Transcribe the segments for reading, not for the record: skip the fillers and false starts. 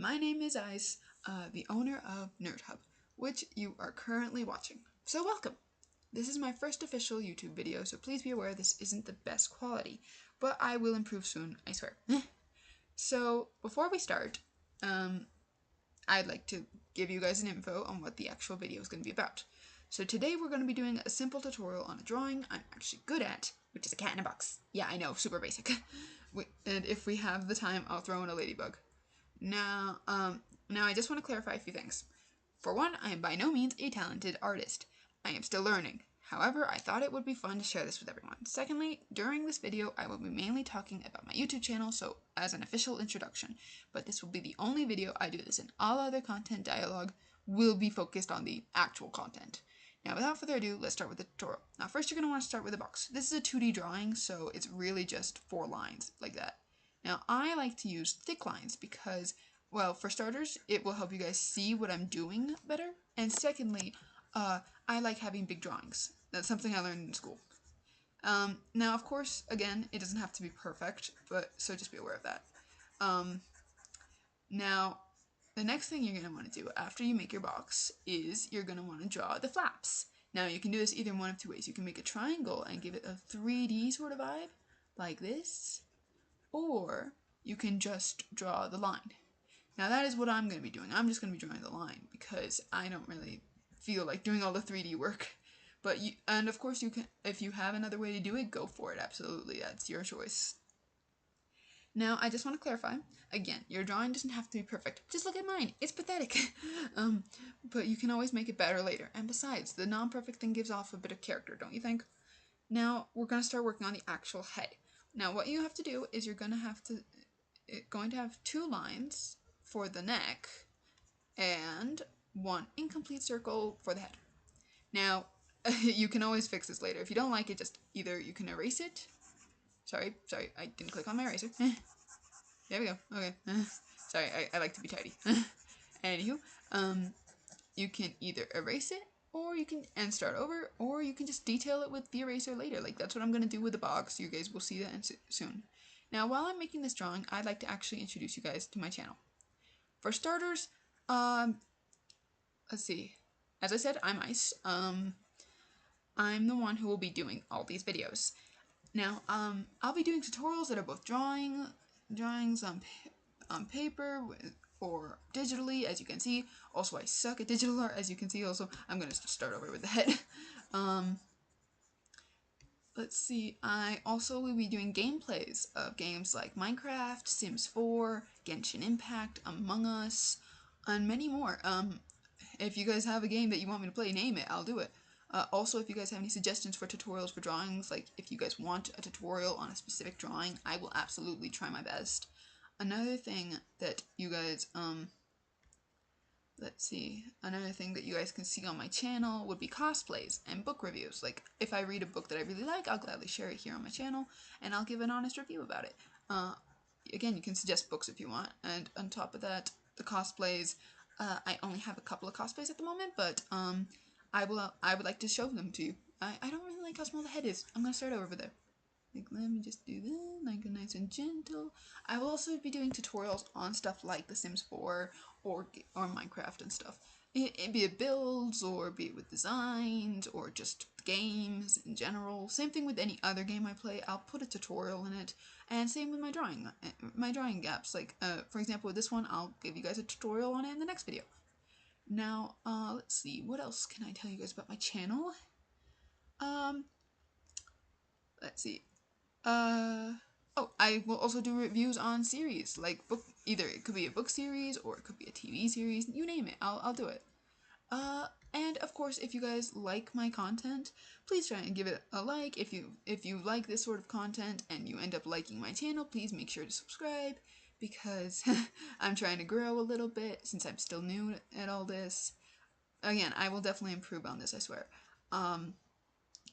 My name is Ice, the owner of Nerd Hub, which you are currently watching. So welcome! This is my first official YouTube video, so please be aware this isn't the best quality, but I will improve soon, I swear. So, before we start, I'd like to give you guys an info on what the actual video is going to be about. So today we're going to be doing a simple tutorial on a drawing I'm actually good at, which is a cat in a box. Yeah, I know, super basic. And if we have the time, I'll throw in a ladybug. Now I just want to clarify a few things. For one, I am by no means a talented artist. I am still learning. However, I thought it would be fun to share this with everyone. Secondly, during this video, I will be mainly talking about my YouTube channel, so as an official introduction, but this will be the only video I do this in. All other content dialogue will be focused on the actual content. Now, without further ado, let's start with the tutorial. Now, first you're going to want to start with a box. This is a 2D drawing, so it's really just 4 lines, like that. Now, I like to use thick lines because, well, for starters, it will help you guys see what I'm doing better. And secondly, I like having big drawings. That's something I learned in school. Now, of course, again, it doesn't have to be perfect, but so just be aware of that. Now, the next thing you're going to want to do after you make your box is you're going to want to draw the flaps. Now, you can do this either one of 2 ways. You can make a triangle and give it a 3D sort of vibe, like this. Or you can just draw the line. Now that is what I'm going to be doing. I'm just going to be drawing the line because I don't really feel like doing all the 3D work. But and of course you can, if you have another way to do it, go for it. Absolutely, that's your choice. Now I just want to clarify, again, your drawing doesn't have to be perfect. Just look at mine. It's pathetic. But you can always make it better later. And besides, the non-perfect thing gives off a bit of character, don't you think? Now we're going to start working on the actual head. Now what you have to do is you're going to have 2 lines for the neck and 1 incomplete circle for the head. Now you can always fix this later. If you don't like it, just either you can erase it. Sorry, I didn't click on my eraser. There we go. Okay. Sorry, I like to be tidy. Anywho, you can either erase it or you can start over, or you can just detail it with the eraser later. Like that's what I'm going to do with the box. You guys will see that soon. Now, while I'm making this drawing, I'd like to actually introduce you guys to my channel. For starters, let's see. As I said, I'm Ice. I'm the one who will be doing all these videos. Now, I'll be doing tutorials that are both drawings on paper or digitally, as you can see. Also, I suck at digital art, as you can see. Also, I'm going to start over with the head. Let's see, I also will be doing gameplays of games like Minecraft, Sims 4, Genshin Impact, Among Us, and many more. If you guys have a game that you want me to play, name it, I'll do it. Also, if you guys have any suggestions for tutorials for drawings, like if you guys want a tutorial on a specific drawing, I will absolutely try my best. Another thing that you guys, another thing that you guys can see on my channel would be cosplays and book reviews. Like, if I read a book that I really like, I'll gladly share it here on my channel, and I'll give an honest review about it. Again, you can suggest books if you want, and on top of that, the cosplays, I only have a couple of cosplays at the moment, but I would like to show them to you. I don't really like how small the head is. I'm going to start over there. Like, let me just do that, like a nice and gentle. I will also be doing tutorials on stuff like The Sims 4 or Minecraft and stuff. It be it builds, or be it with designs, or just games in general. Same thing with any other game I play. I'll put a tutorial in it, and same with my drawing gaps. Like, for example, with this one, I'll give you guys a tutorial on it in the next video. Now, let's see, what else can I tell you guys about my channel? Let's see. Oh, I will also do reviews on series, like either it could be a book series or it could be a TV series, you name it, I'll do it. And of course, if you guys like my content, please try and give it a like. If you like this sort of content and you end up liking my channel, please make sure to subscribe, because I'm trying to grow a little bit since I'm still new at all this. Again, I will definitely improve on this, I swear.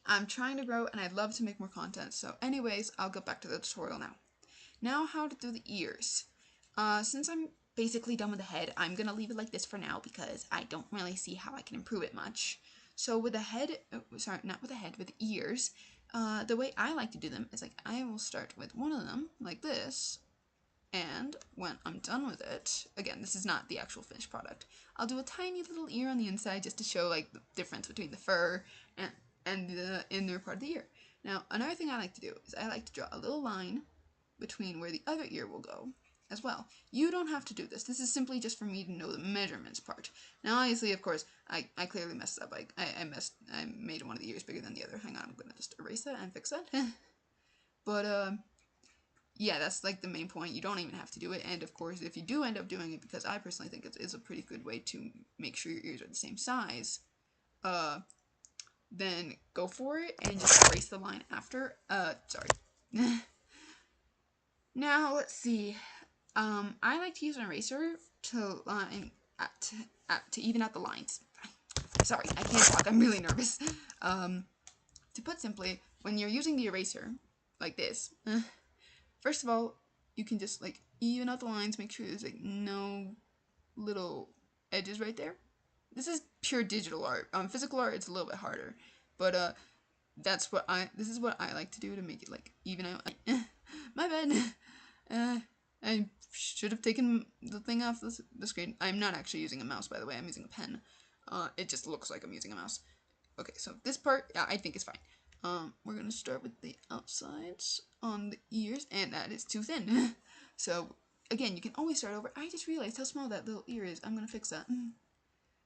I'm trying to grow and I'd love to make more content, so anyways, I'll get back to the tutorial now. Now, how to do the ears. Since I'm basically done with the head, I'm gonna leave it like this for now because I don't really see how I can improve it much. So with the head, sorry, not with the head, with the ears, the way I like to do them is like I will start with one of them, like this, And when I'm done with it, again, this is not the actual finished product, I'll do a tiny little ear on the inside just to show like the difference between the fur and the inner part of the ear. Now, another thing I like to do is I like to draw a little line between where the other ear will go as well. You don't have to do this. This is simply just for me to know the measurements part. Now, obviously, of course, I clearly messed up. I made one of the ears bigger than the other. Hang on, I'm gonna just erase that and fix that. But yeah, that's like the main point. You don't even have to do it. And of course, if you do end up doing it, because I personally think it's a pretty good way to make sure your ears are the same size, then go for it and just erase the line after. Sorry. Now, let's see. I like to use an eraser to to even out the lines. Sorry, I can't talk. I'm really nervous. To put simply, when you're using the eraser like this, first of all, you can just like even out the lines, make sure there's like no little edges right there. This is pure digital art. Physical art, it's a little bit harder, but this is what I like to do to make it like even out. My bad. I should have taken the thing off the screen. I'm not actually using a mouse, by the way. I'm using a pen. It just looks like I'm using a mouse. Okay, so this part, yeah, I think is fine. We're gonna start with the outsides on the ears, and that is too thin. So again, you can always start over. I just realized how small that little ear is. I'm gonna fix that.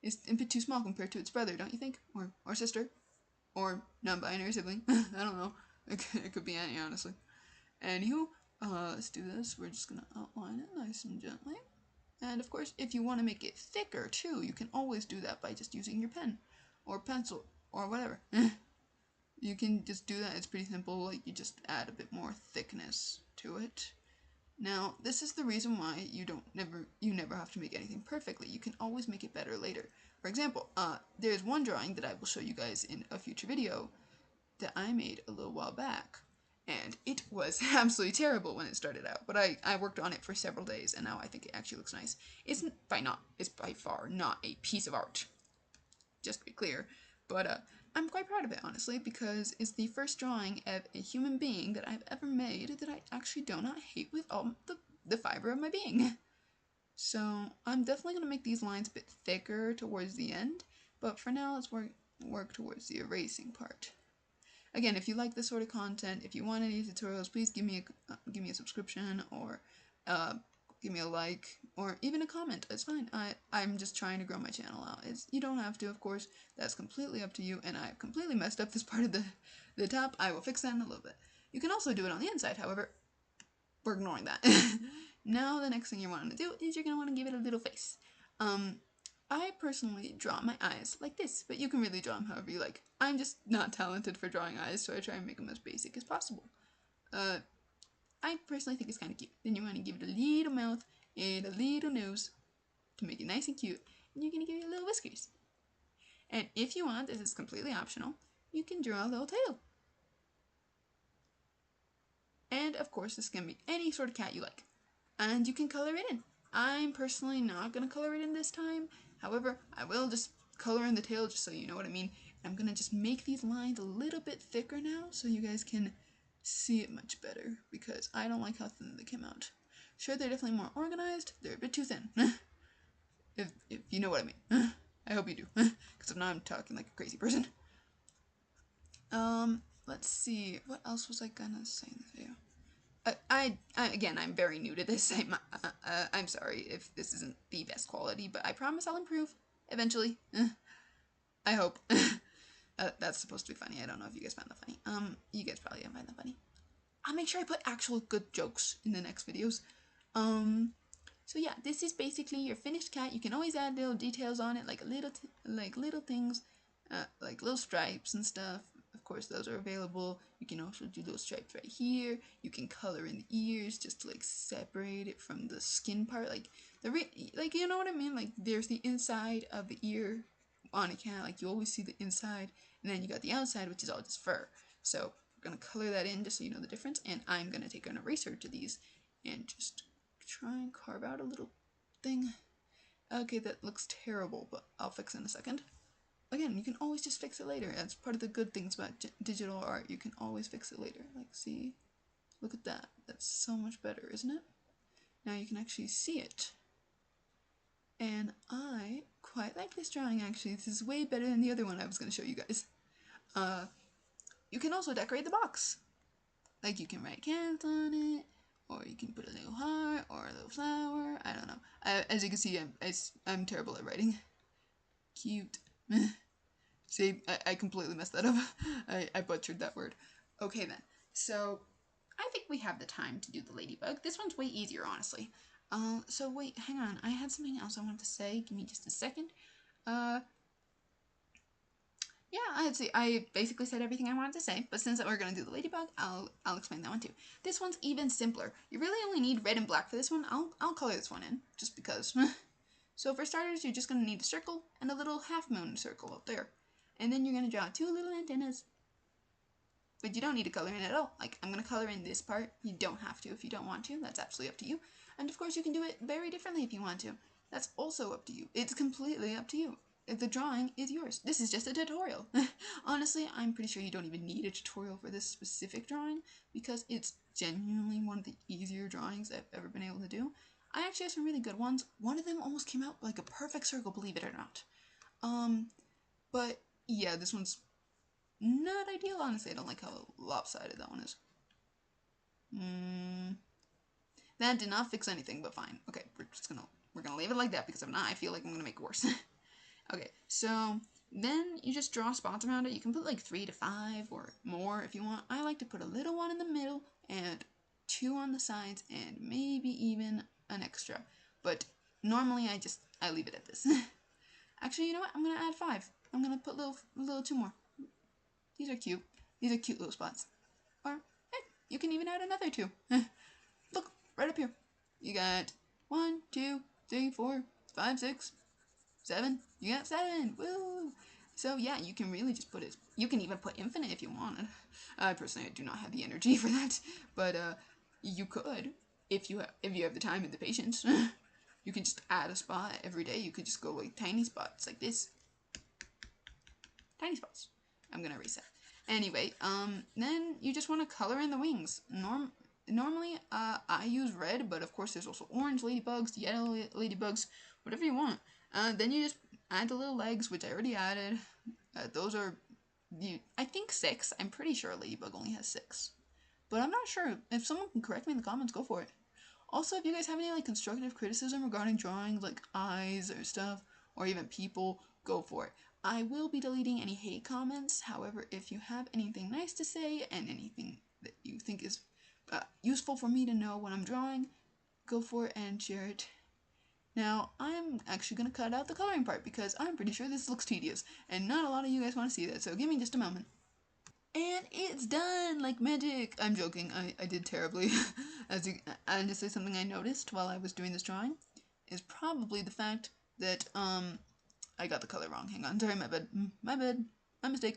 It's a bit too small compared to its brother, don't you think? Or sister, or non-binary sibling. I don't know. It could be any, honestly. Anywho, let's do this. We're just gonna outline it nice and gently. And of course, if you want to make it thicker too, you can always do that by just using your pen or pencil or whatever. You can just do that. It's pretty simple. Like, you just add a bit more thickness to it. Now, this is the reason why you never have to make anything perfectly. You can always make it better later. For example, there's one drawing that I will show you guys in a future video that I made a little while back. And it was absolutely terrible when it started out, but I worked on it for several days, and now I think it actually looks nice. It's by far not a piece of art, just to be clear, but I'm quite proud of it, honestly, because it's the first drawing of a human being that I've ever made that I actually do not hate with all the fiber of my being. So I'm definitely going to make these lines a bit thicker towards the end, but for now let's work towards the erasing part. Again, if you like this sort of content, if you want any tutorials, please give me a subscription, or give me a like, or even a comment. It's fine. I'm just trying to grow my channel out. You don't have to, of course. That's completely up to you. And I've completely messed up this part of the top. I will fix that in a little bit. You can also do it on the inside. However, we're ignoring that. Now the next thing you're wanting to do is you're gonna want to give it a little face. I personally draw my eyes like this, but you can really draw them however you like. I'm just not talented for drawing eyes, so I try and make them as basic as possible. I personally think it's kind of cute. Then you want to give it a little mouth and a little nose to make it nice and cute, and you're going to give it little whiskers. And if you want, this is completely optional, you can draw a little tail. And of course, this can be any sort of cat you like. And you can color it in. I'm personally not going to color it in this time. However, I will just color in the tail just so you know what I mean. I'm going to just make these lines a little bit thicker now so you guys can see it much better, because I don't like how thin they came out. Sure, they're definitely more organized. They're a bit too thin. if you know what I mean. I hope you do, because if not, I'm talking like a crazy person. Let's see. What else was I gonna say in this video? Again, I'm very new to this. I'm sorry if this isn't the best quality, but I promise I'll improve eventually. I hope. That's supposed to be funny. I don't know if you guys find that funny. You guys probably don't find that funny. I'll make sure I put actual good jokes in the next videos. So yeah, this is basically your finished cat. You can always add little details on it, like little things, like little stripes and stuff. Of course, those are available. You can also do those stripes right here. You can color in the ears just to like separate it from the skin part, like you know what I mean. Like, there's the inside of the ear on a cat. Like, you always see the inside, and then you got the outside, which is all just fur. So we're gonna color that in just so you know the difference. And I'm gonna take an eraser to these and just try and carve out a little thing. Okay, that looks terrible, but I'll fix it in a second. Again, you can always just fix it later. That's part of the good things about digital art. You can always fix it later. Like, see? Look at that. That's so much better, isn't it? Now you can actually see it. And I quite like this drawing actually. This is way better than the other one I was going to show you guys. You can also decorate the box. Like you can write cans on it, or you can put a little heart or a little flower. I don't know. As you can see, I'm terrible at writing. Cute. See, I completely messed that up. I butchered that word. Okay then. So I think we have the time to do the ladybug. This one's way easier, honestly. So wait, hang on. I had something else I wanted to say. Give me just a second. Yeah, I basically said everything I wanted to say, but since we're gonna do the ladybug, I'll explain that one too. This one's even simpler. You really only need red and black for this one. I'll color this one in just because. So for starters, you're just gonna need a circle and a little half moon circle up there, and then you're gonna draw two little antennas. But you don't need to color in at all. Like I'm gonna color in this part. You don't have to if you don't want to. That's absolutely up to you. And of course, you can do it very differently if you want to. That's also up to you. It's completely up to you. The drawing is yours. This is just a tutorial. Honestly, I'm pretty sure you don't even need a tutorial for this specific drawing because it's genuinely one of the easier drawings I've ever been able to do. I actually have some really good ones. One of them almost came out like a perfect circle, believe it or not. But yeah, this one's not ideal, honestly. I don't like how lopsided that one is. That did not fix anything, but fine. Okay, we're gonna leave it like that because if not, I feel like I'm gonna make it worse. Okay, so then you just draw spots around it. You can put like 3 to 5 or more if you want. I like to put a little one in the middle and 2 on the sides and maybe even an extra. But normally I leave it at this. Actually, you know what? I'm gonna add 5. I'm gonna put little 2 more. These are cute. These are cute little spots. Or hey, you can even add another 2. Look, right up here. You got 1, 2, 3, 4, 5, 6, 7. You got 7. Woo! So yeah, you can really just put it. You can even put infinite if you wanted. I personally do not have the energy for that, but you could if you have the time and the patience. You can just add a spot every day. You could just go like tiny spots like this. Tiny spots. I'm gonna reset. Anyway, then you just want to color in the wings. Normally, I use red, but of course there's also orange ladybugs, yellow ladybugs, whatever you want. Then you just add the little legs, which I already added. Those are, I think 6. I'm pretty sure a ladybug only has 6. But I'm not sure. If someone can correct me in the comments, go for it. Also, if you guys have any like constructive criticism regarding drawings like eyes or stuff, or even people, go for it. I will be deleting any hate comments. However, if you have anything nice to say and anything that you think is useful for me to know when I'm drawing, go for it and share it. Now, I'm actually going to cut out the coloring part because I'm pretty sure this looks tedious, and not a lot of you guys want to see that, so give me just a moment. And it's done like magic. I'm joking. I did terribly. Honestly, something I noticed while I was doing this drawing is probably the fact that I got the color wrong. Hang on. Sorry, my bad. My bad. My mistake.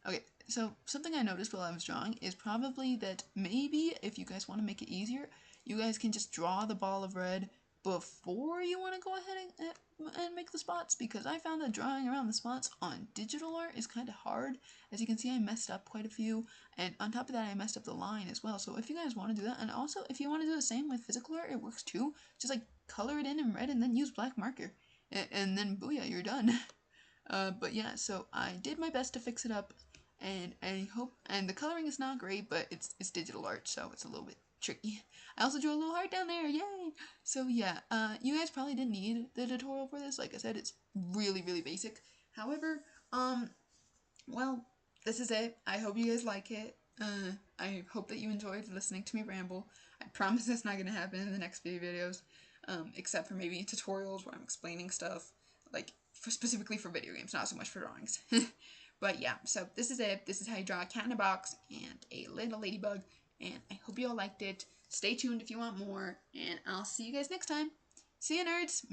Okay, so something I noticed while I was drawing is probably that maybe if you guys want to make it easier, you guys can just draw the ball of red before you want to go ahead and make the spots, because I found that drawing around the spots on digital art is kind of hard. As you can see, I messed up quite a few, and on top of that, I messed up the line as well. So if you guys want to do that, and also if you want to do the same with physical art, it works too. Just like color it in red and then use black marker, and then booyah, you're done. But yeah, so I did my best to fix it up, and I hope, and the coloring is not great, but it's digital art, so it's a little bit tricky. I also drew a little heart down there, yay! So yeah, you guys probably didn't need the tutorial for this. Like I said, it's really, really basic. However, well, this is it. I hope you guys like it. I hope that you enjoyed listening to me ramble. I promise that's not going to happen in the next few videos, except for maybe tutorials where I'm explaining stuff, like specifically for video games, not so much for drawings. But yeah, so this is it. This is how you draw a cat in a box and a little ladybug, and I hope you all liked it. Stay tuned if you want more, and I'll see you guys next time. See ya, nerds!